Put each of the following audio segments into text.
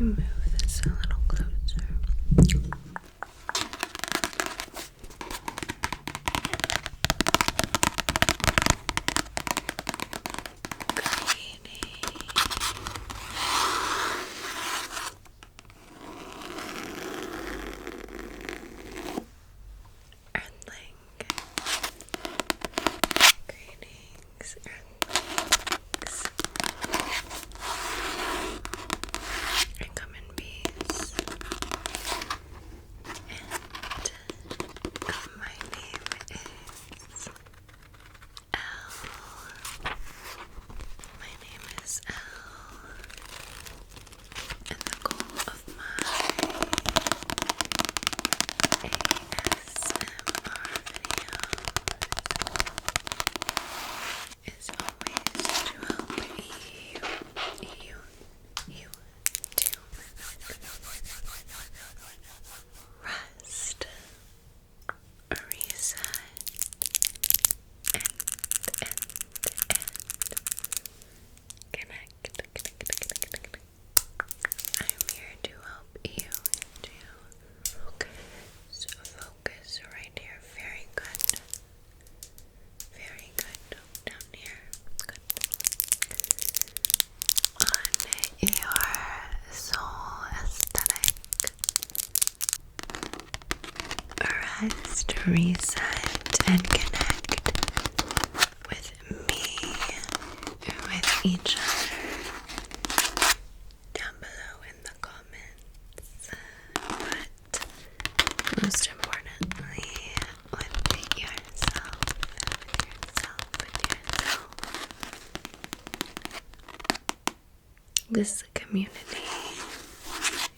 move this a little closer. Greetings, Earthlings. And come in peace. And my name is Elle. My name is Elle. And the goal of my ASMR video is always to help you to rest, reset, and connect. I'm here to help you to focus right here. Very good. Very good. Down here. Good. On your soul aesthetic. Rest, reset, and connect with me, with each other, down below in the comments. But most importantly, with yourself. This community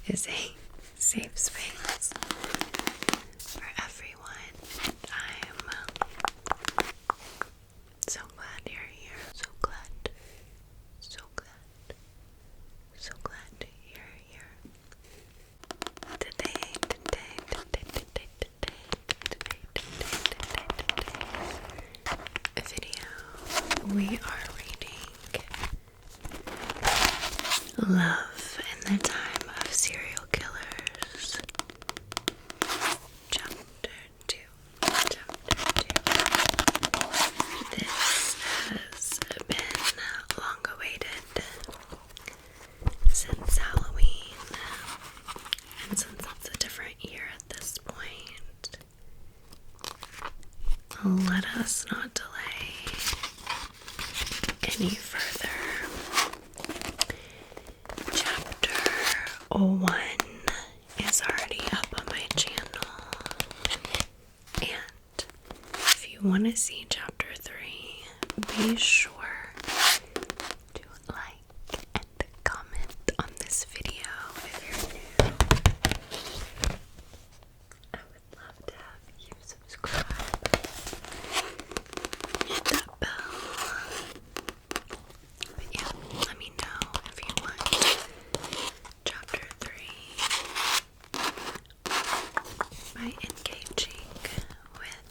is a safe space for everyone, and I'm so glad you're here. So glad you're here. Today's video, we are reading Love in the Time of Serial Killers, Chapter 2. This has been long awaited since Halloween, and since it's a different year at this point, let us not delay any further. Chapter 1 is already up on my channel, and if you want to see chapter 3, be sure to like and comment on this video if you're new. I would love to have you subscribe. Hit that bell. But yeah, let me know if you want chapter 3 by engaging with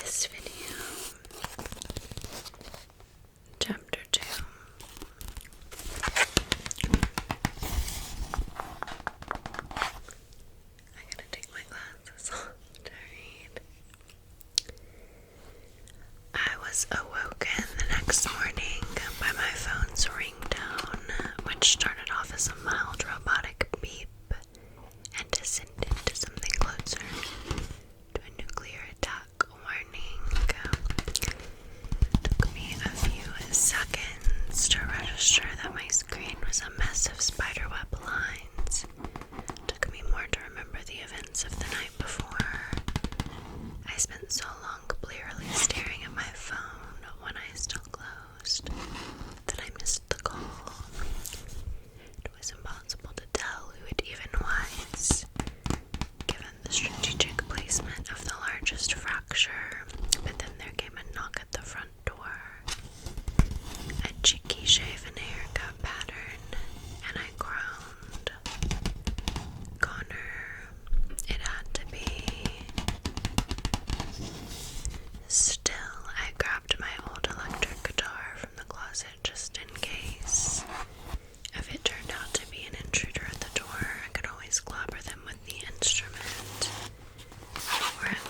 this video.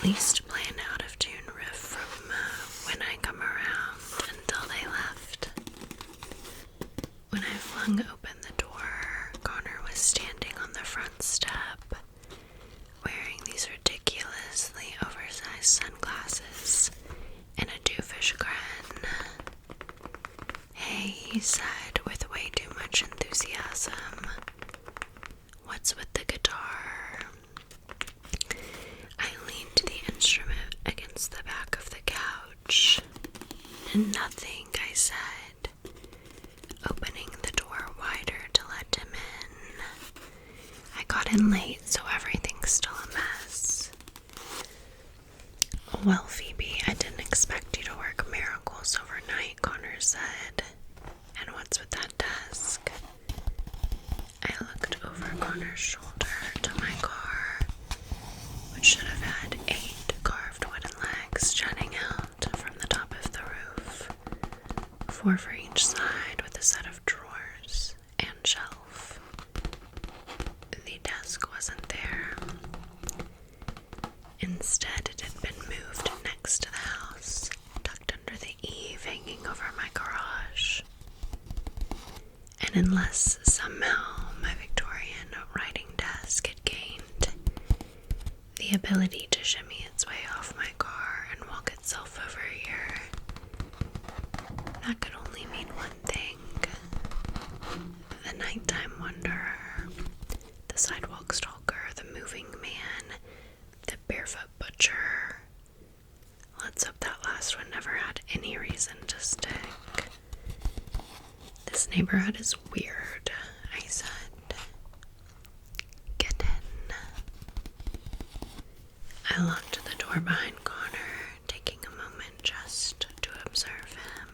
least play an out-of-tune riff from When I Come Around until they left. When I flung open the door, Connor was standing on the front step, wearing these ridiculously oversized sunglasses and a doofish grin. "Hey," he said with way too much enthusiasm. "What's with the guitar?" I leaned the instrument against the back of the couch. "Nothing," I said, opening the door wider to let him in. "I got in late, so everything's still a mess." "Well, Phoebe, I didn't expect you to work miracles overnight," Connor said. "And what's with that desk?" I looked over Connor's shoulder to my car, which should have had 8 carved wooden legs jutting out from the top of the roof, 4 for each side with a set of drawers and shelf. The desk wasn't there. Instead, it had been moved next to the house, tucked under the eave hanging over my garage. And unless somehow my Victorian writing desk had gained the ability to shimmy its way off my car and walk itself over here, that could only mean one thing: the nighttime wanderer, the sidewalk stalker, the moving man, the barefoot butcher. Let's hope that last one never had any reason to stick. "This neighborhood is weird," I said. "Get in." I locked the door behind Connor, taking a moment just to observe him.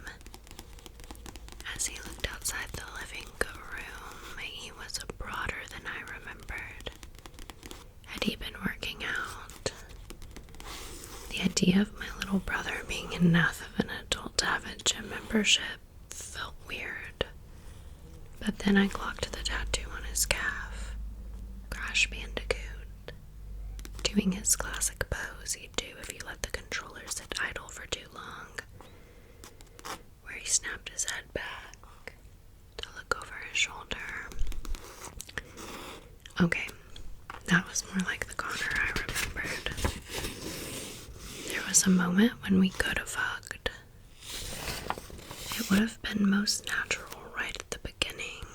As he looked outside the living room, he was broader than I remembered. Had he been working out? The idea of my little brother being enough of an adult to have a gym membership felt weird. But then I clocked the tattoo on his calf. Crash Bandicoot. Doing his classic pose he'd do if you let the controller sit idle for too long, where he snapped his head back to look over his shoulder. Okay, that was more like the Connor I remembered. There was a moment when we could have hugged. It would have been most natural right at the beginning,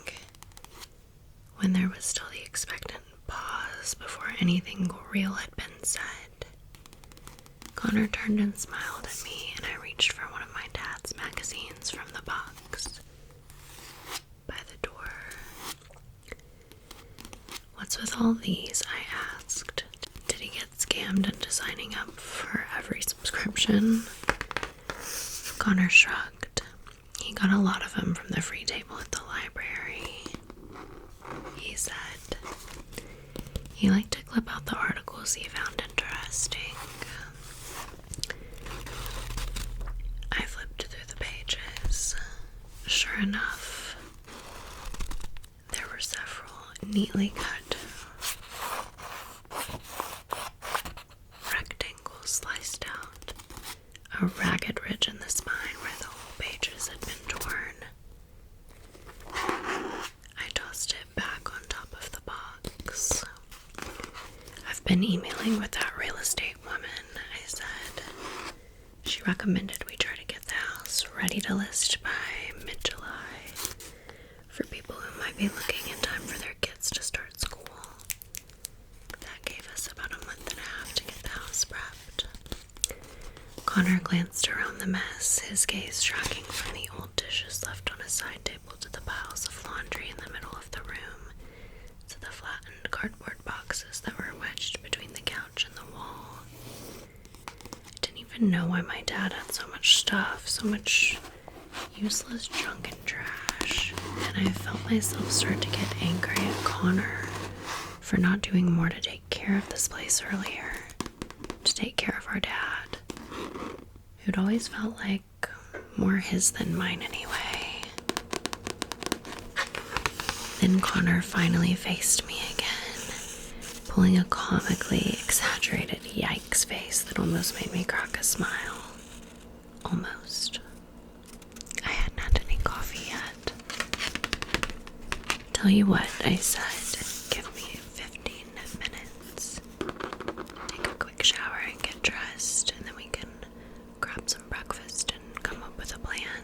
when there was still the expectant pause before anything real had been said. Connor turned and smiled at me, and I reached for one of my dad's magazines from the box by the door. "What's with all these?" I asked. "Did he get scammed into signing up for every subscription?" Connor shrugged. "He got a lot of them from the free table at the library," he said. He liked to clip out the articles he found interesting. I flipped through the pages. Sure enough, there were several neatly cut rectangles sliced out, a ragged ridge in the spine where the whole pages had been torn. I tossed it back on top of the box. "I've been emailing with that real estate woman," I said. "She recommended we try to get the house ready to list by mid-July for people who might be looking in time for their kids to start school. That gave us about a month and a half to get the house prepped." Connor glanced around the mess, his gaze tracking from the old dishes left on a side table to the piles of laundry in the middle of the room, to the flattened cardboard boxes that were wedged between the couch and the wall. I didn't even know why my dad had so much stuff, so much useless junk and trash, and I felt myself start to get angry at Connor for not doing more to take care of this place earlier, to take care of our dad, who'd always felt like more his than mine anyway. Then Connor finally faced me again, pulling a comically exaggerated yikes face that almost made me crack a smile. Almost. I hadn't had any coffee yet. Tell you what, I said, give me 15 minutes. Take a quick shower and get dressed, and then we can grab some breakfast and come up with a plan.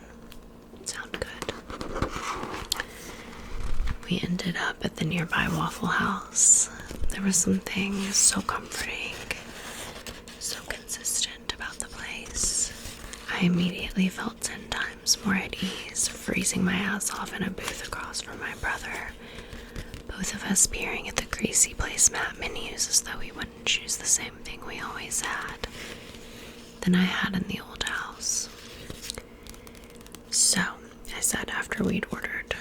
Sound good? We ended up at the nearby Waffle House. There was something so comforting, so consistent about the place. I immediately felt 10 times more at ease, freezing my ass off in a booth across from my brother. Both of us peering at the greasy placemat menus as though we wouldn't choose the same thing we always had than I had in the old house. So, I said after we'd ordered,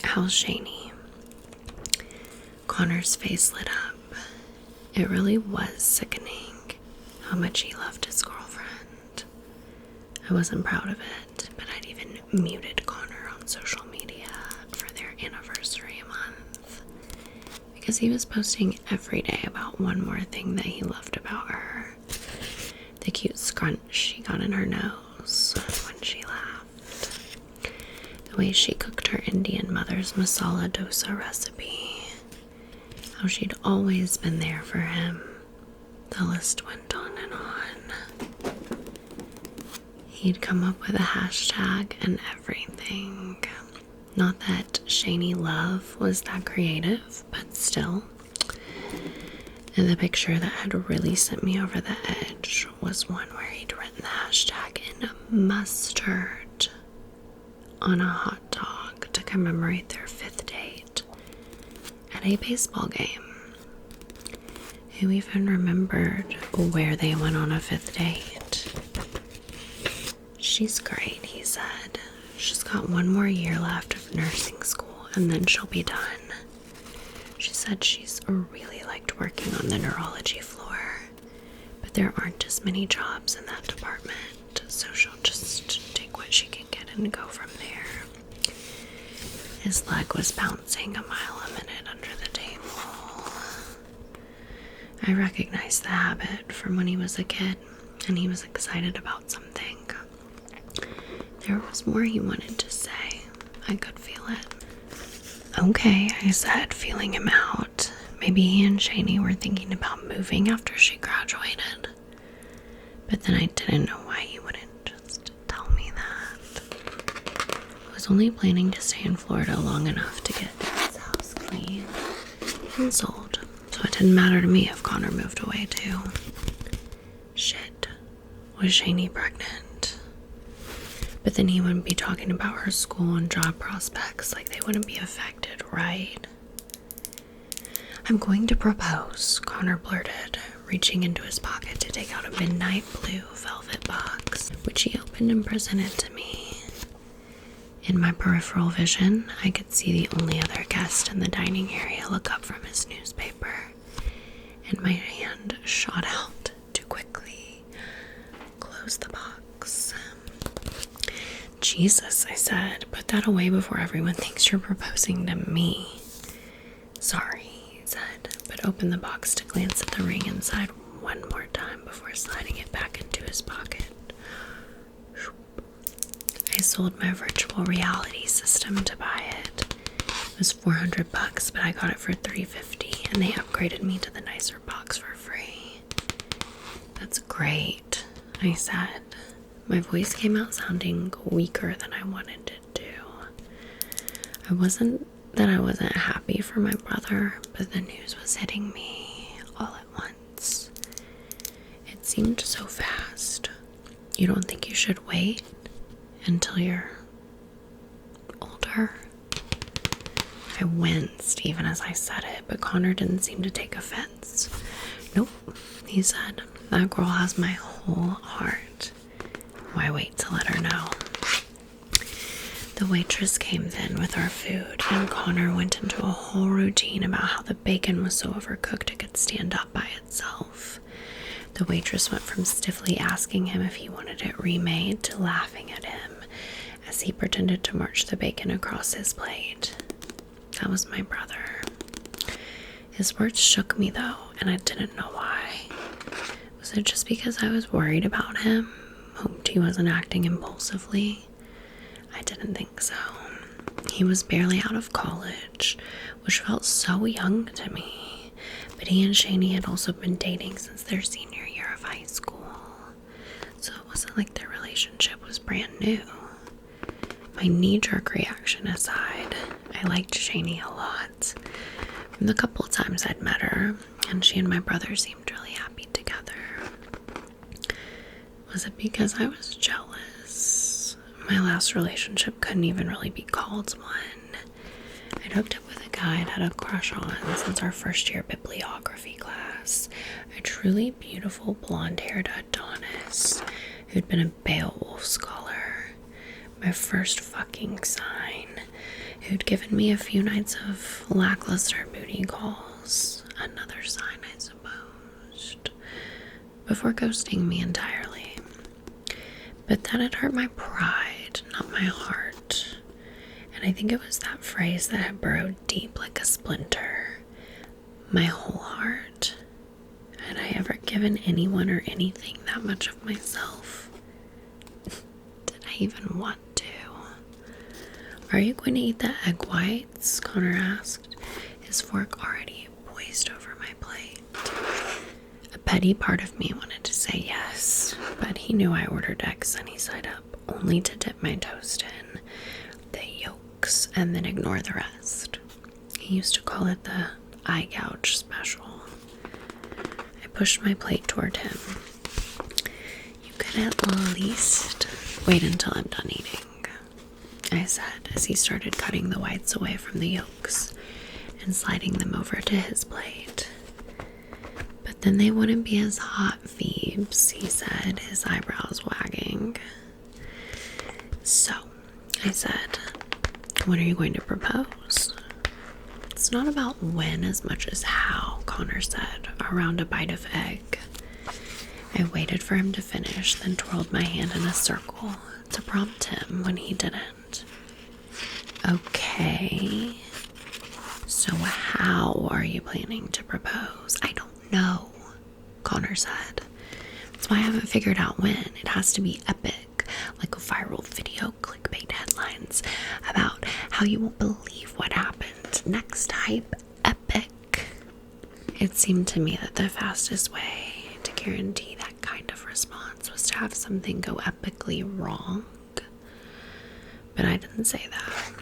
"How's Shani?" Connor's face lit up. It really was sickening how much he loved his girlfriend. I wasn't proud of it, but I'd even muted Connor on social media for their anniversary month because he was posting every day about one more thing that he loved about her. The cute scrunch she got in her nose when she laughed. The way she cooked her Indian mother's masala dosa recipe. How she'd always been there for him. The list went on and on. He'd come up with a hashtag and everything. Not that Shani Love was that creative, but still. And the picture that had really sent me over the edge was one where he'd written the hashtag in mustard on a hot dog to commemorate their 5th date at a baseball game. Who even remembered where they went on a 5th date? She's great, he said. She's got 1 more year left of nursing school and then she'll be done. She said she's really liked working on the neurology floor, but there aren't as many jobs in that department, so she'll just take what she can get and go from there. His leg was bouncing a mile a minute under the table. I recognized the habit from when he was a kid, and he was excited about something. There was more he wanted to say. I could feel it. Okay, I said, feeling him out. Maybe he and Shani were thinking about moving after she graduated. But then I didn't know why he wouldn't just tell me that. I was only planning to stay in Florida long enough to get his house clean and sold, so it didn't matter to me if Connor moved away too. Shit, was Shani pregnant? But then he wouldn't be talking about her school and job prospects like they wouldn't be affected, right? "I'm going to propose," Connor blurted, reaching into his pocket to take out a midnight blue velvet box, which he opened and presented to me. In my peripheral vision, I could see the only other guest in the dining area look up from his newspaper, and my hand shot out to quickly close the box. "Jesus," I said, "put that away before everyone thinks you're proposing to me." "Sorry," he said, but opened the box to glance at the ring inside one more time before sliding it back into his pocket. I sold my virtual reality system to buy it. It was $400, but I got it for $350, and they upgraded me to the nicer box for free. "That's great," I said. My voice came out sounding weaker than I wanted it to. I wasn't happy for my brother, but the news was hitting me all at once. It seemed so fast. You don't think you should wait until you're older? I winced even as I said it, but Connor didn't seem to take offense. "Nope," he said. "That girl has my whole heart. Why wait to let her know?" The waitress came then with our food, and Connor went into a whole routine about how the bacon was so overcooked it could stand up by itself. The waitress went from stiffly asking him if he wanted it remade to laughing at him as he pretended to march the bacon across his plate. That was my brother. His words shook me though, and I didn't know why. Was it just because I was worried about him? Hoped he wasn't acting impulsively? I didn't think so. He was barely out of college, which felt so young to me. But he and Shani had also been dating since their senior year of high school. So it wasn't like their relationship was brand new. My knee-jerk reaction aside, I liked Shani a lot. From the couple of times I'd met her, and she and my brother seemed really happy together. Was it because I was jealous? My last relationship couldn't even really be called one. I'd hooked up with a guy I'd had a crush on since our first year bibliography class. A truly beautiful blonde-haired Adonis who'd been a Beowulf scholar. My first fucking sign. Who'd given me a few nights of lackluster booty calls. Another sign, I suppose. Before ghosting me entirely. But that had hurt my pride, not my heart. And I think it was that phrase that had burrowed deep like a splinter. My whole heart. Had I ever given anyone or anything that much of myself? Did I even want to? Are you going to eat the egg whites? Connor asked, his fork already poised over my plate. A petty part of me wanted to say yes, but he knew I ordered eggs sunny side up, only to dip my toast in the yolks and then ignore the rest. He used to call it the eye gouge special. I pushed my plate toward him. You could at least wait until I'm done eating, I said as he started cutting the whites away from the yolks and sliding them over to his plate. But then they wouldn't be as hot, Phoebes, he said, his eyebrows wagging. So, I said, when are you going to propose? It's not about when as much as how, Connor said, around a bite of egg. I waited for him to finish, then twirled my hand in a circle to prompt him when he didn't. Okay, so how are you planning to propose? I don't know, Connor said. That's why I haven't figured out when. It has to be epic, like a viral video, clickbait headlines about how you won't believe what happened. Next hype, epic. It seemed to me that the fastest way to guarantee that kind of response was to have something go epically wrong. But I didn't say that.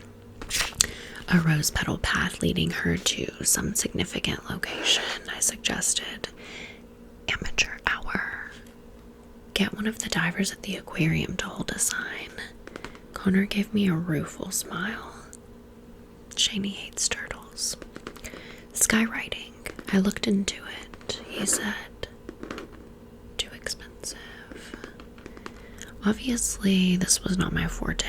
A rose petal path leading her to some significant location, I suggested. Amateur hour. Get one of the divers at the aquarium to hold a sign. Connor gave me a rueful smile. Shani hates turtles. Skywriting. I looked into it, he said. Too expensive. Obviously, this was not my forte.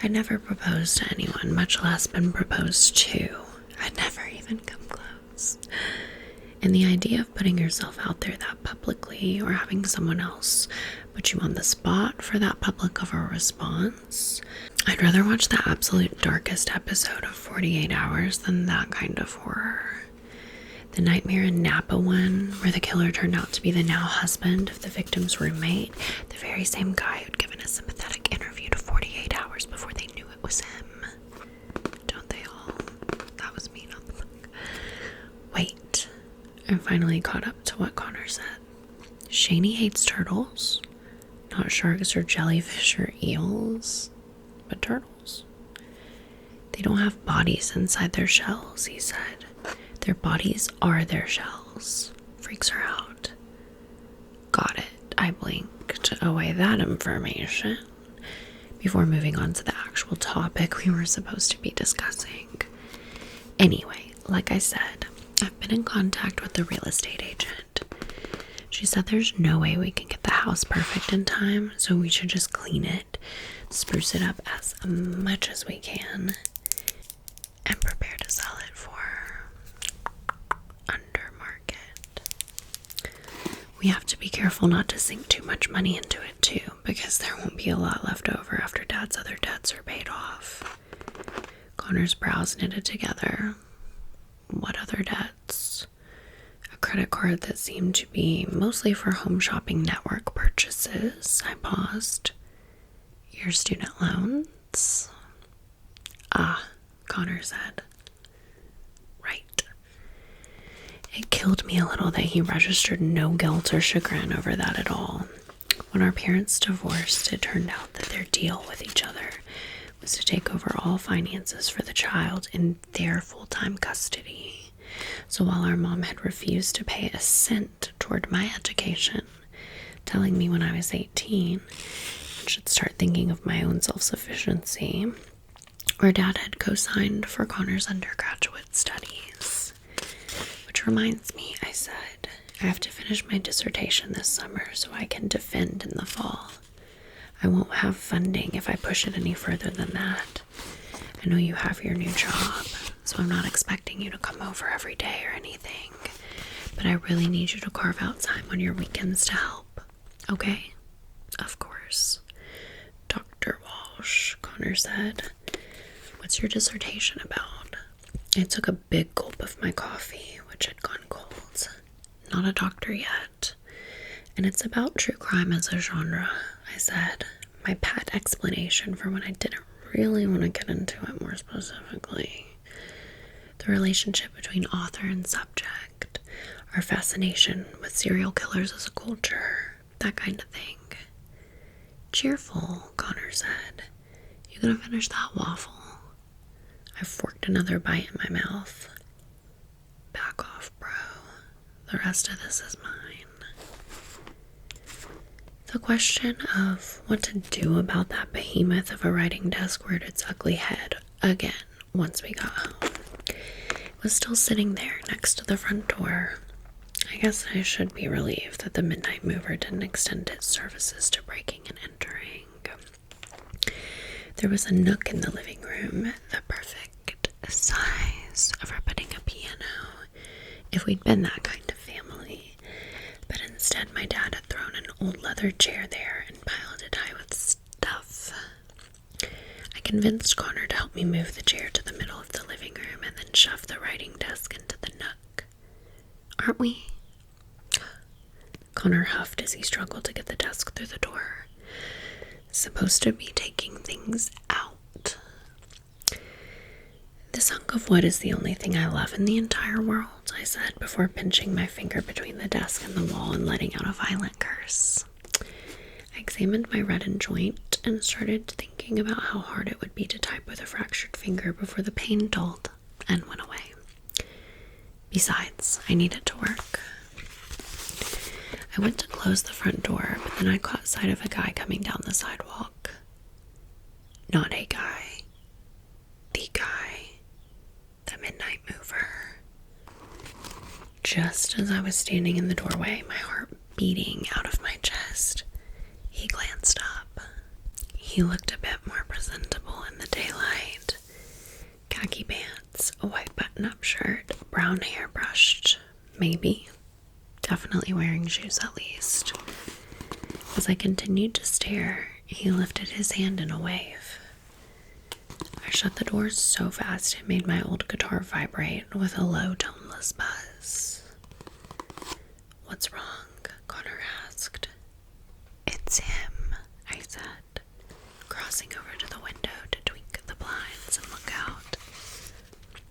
I'd never proposed to anyone, much less been proposed to. I'd never even come close. And the idea of putting yourself out there that publicly or having someone else put you on the spot for that public of a response, I'd rather watch the absolute darkest episode of 48 Hours than that kind of horror. The Nightmare in Napa one, where the killer turned out to be the now husband of the victim's roommate, the very same guy who'd given a sympathetic interview to 48 Hours before they knew it was him. Don't they all? That was me, not the book. Wait. I finally caught up to what Connor said. Shani hates turtles. Not sharks or jellyfish or eels, but turtles. They don't have bodies inside their shells, he said. Their bodies are their shells. Freaks her out. Got it. I blinked away that information before moving on to the actual topic we were supposed to be discussing. Anyway, like I said, I've been in contact with the real estate agent. She said there's no way we can get the house perfect in time, so we should just clean it, spruce it up as much as we can, and prepare to sell it for under market. We have to be careful not to sink too much money into it too, because there won't be a lot left over after Dad's other debts are paid off. Connor's brows knitted together. What other debts? A credit card that seemed to be mostly for home shopping network purchases. I paused. Your student loans? Ah, Connor said. Right. It killed me a little that he registered no guilt or chagrin over that at all. When our parents divorced, it turned out that their deal with each other was to take over all finances for the child in their full-time custody. So while our mom had refused to pay a cent toward my education, telling me when I was 18 I should start thinking of my own self-sufficiency, our dad had co-signed for Connor's undergraduate studies. Which reminds me, I said, I have to finish my dissertation this summer so I can defend in the fall. I won't have funding if I push it any further than that. I know you have your new job, so I'm not expecting you to come over every day or anything, but I really need you to carve out time on your weekends to help, okay? Of course. Dr. Walsh, Connor said. What's your dissertation about? I took a big gulp of my coffee, which had gone cold. Not a doctor yet. And it's about true crime as a genre, I said. My pat explanation for when I didn't really want to get into it more specifically. The relationship between author and subject. Our fascination with serial killers as a culture. That kind of thing. Cheerful, Connor said. You gonna finish that waffle? I forked another bite in my mouth. Back off, bro. The rest of this is mine. The question of what to do about that behemoth of a writing desk reared its ugly head again once we got home. It was still sitting there next to the front door. I guess I should be relieved that the midnight mover didn't extend its services to breaking and entering. There was a nook in the living room, the perfect size for putting a piano, if we'd been that kind of family. But instead, my dad had thrown an old leather chair there and piled it high with stuff. I convinced Connor to help me move the chair to the middle of the living room and then shove the writing desk into the nook. Aren't we? Connor huffed as he struggled to get the desk through the door. Supposed to be taking things out. This hunk of wood is the only thing I love in the entire world, I said before pinching my finger between the desk and the wall and letting out a violent curse. I examined my reddened joint and started thinking about how hard it would be to type with a fractured finger before the pain dulled and went away. Besides, I needed to work. I went to close the front door, but then I caught sight of a guy coming down the sidewalk. Not a guy. The guy. The midnight mover. Just as I was standing in the doorway, my heart beating out of my chest, he glanced up. He looked a bit more presentable in the daylight. Khaki pants, a white button-up shirt, brown hair brushed, maybe. Definitely wearing shoes at least. As I continued to stare, he lifted his hand in a wave. I shut the door so fast it made my old guitar vibrate with a low, toneless buzz. What's wrong? Connor asked. It's him, I said, crossing over to the window to tweak the blinds and look out.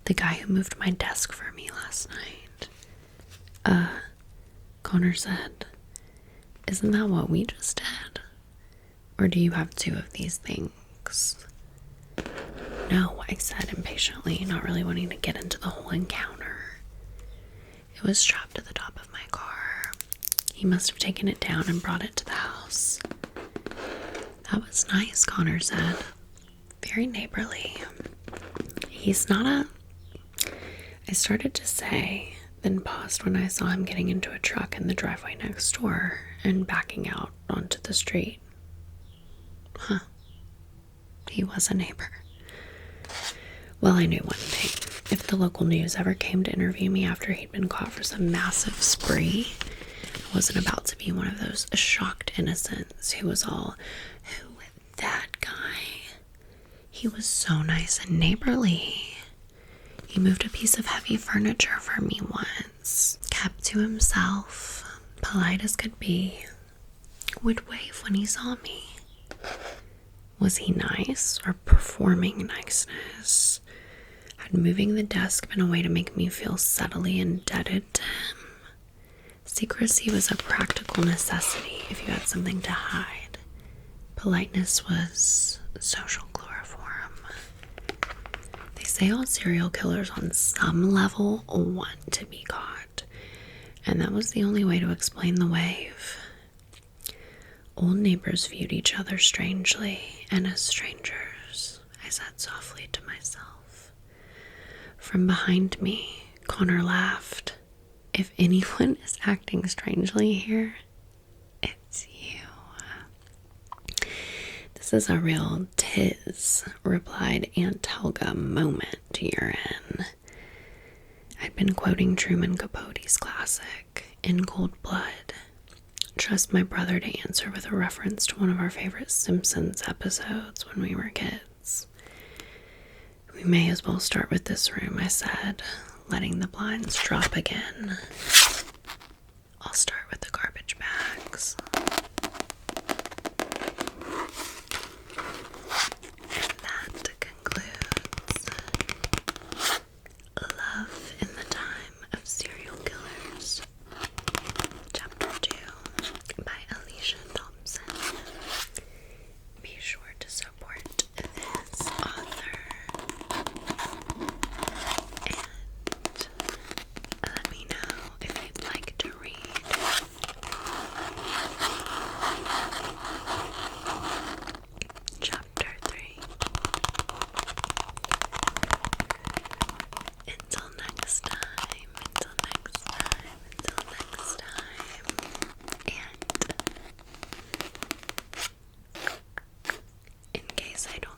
The guy who moved my desk for me last night. Connor said, isn't that what we just did? Or do you have two of these things? No, I said impatiently, not really wanting to get into the whole encounter. It was strapped to the top of my car. He must have taken it down and brought it to the house. That was nice, Connor said. Very neighborly. He's not a... I started to say, then paused when I saw him getting into a truck in the driveway next door and backing out onto the street. Huh. He was a neighbor. Well, I knew one thing. If the local news ever came to interview me after he'd been caught for some massive spree, I wasn't about to be one of those shocked innocents who was all, who, that guy? He was so nice and neighborly. He moved a piece of heavy furniture for me once, kept to himself, polite as could be, would wave when he saw me. Was he nice or performing niceness? Had moving the desk been a way to make me feel subtly indebted to him? Secrecy was a practical necessity if you had something to hide. Politeness was social chloroform. They say all serial killers on some level want to be caught, and that was the only way to explain the wave. Old neighbors viewed each other strangely, and as strangers, I said softly to myself. From behind me, Connor laughed. If anyone is acting strangely here, it's you. This is a real "tis," replied Aunt Helga moment you're in. I'd been quoting Truman Capote's classic, In Cold Blood. Trust my brother to answer with a reference to one of our favorite Simpsons episodes when we were kids. We may as well start with this room, I said, letting the blinds drop again. I'll start with the garbage bags. And that concludes Love in the Time of Serial Killers, Chapter 2 by Alicia Thompson. Be sure to support this author and let me know if you'd like to read Chapter 3. Until next time, until next time, until next time. And in case I don't